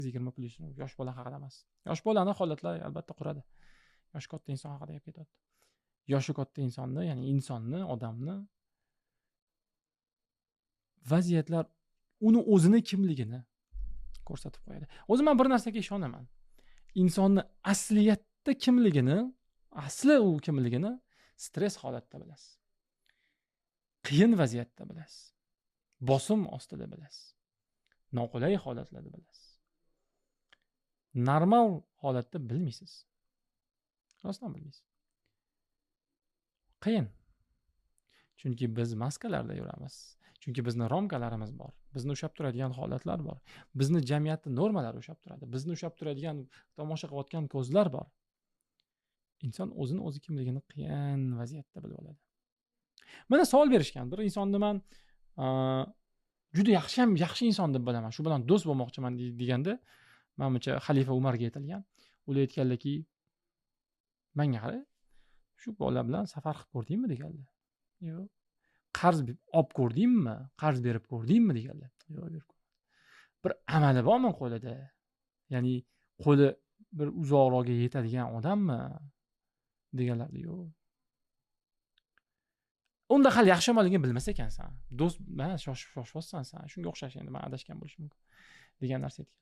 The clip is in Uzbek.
20 plyus yosh bola haqida emas. Yosh bolani holatlar albatta quradi. Yoshi katta inson haqida gap ketadi. Yoshi katta insonni, ya'ni insonni, odamni vaziyatlar uni o'zini kimligini ko'rsatib qo'yadi. O'zim men bir narsaga ishonaman. Insonni asliyatda kimligini, asli u kimligini stress holatda bilasiz. Qiyin vaziyatda bilasiz. Bosim ostida bilasiz. Noqulay holatlarda bilasiz. Normal holatda bilmaysiz. Rostdan bilmaysiz. Qiyin. Chunki biz maskalarda yuramiz. Chunki bizni romkalarimiz bor. Bizni ushlab turadigan holatlar bor. Bizni jamiyatda normalar ushlab turadi. Bizni ushlab turadigan tomosha qilayotgan ko'zlar bor. Inson o'zini o'zi kimligini qiyin vaziyatda bilib oladi. Mana savol berishgan. Bir insonni men juda yaxshi inson deb bilaman. Shu bilan do'st bo'lmoqchiman deganda, menimcha Xalifa Umarga aytilgan. Ular aytganlarki, menga qara, shu bola bilan safar qilib ko'rdingmi deganlar. Yo'q. Qarz olib ko'rdingmi? Qarz berib ko'rdingmi deganlar. Yo'q, berib ko'rmadim. Bir amali bormi qo'lida? Ya'ni qo'li bir uzoqroqga yetadigan odammi? Deganlar. Yo'q. Unda hali yaxshi yomonligini bilmas ekansan. Do'st, shoshibsan sen. Shunga o'xshash endi men adashgan bo'lishim mumkin degan narsa aytgan.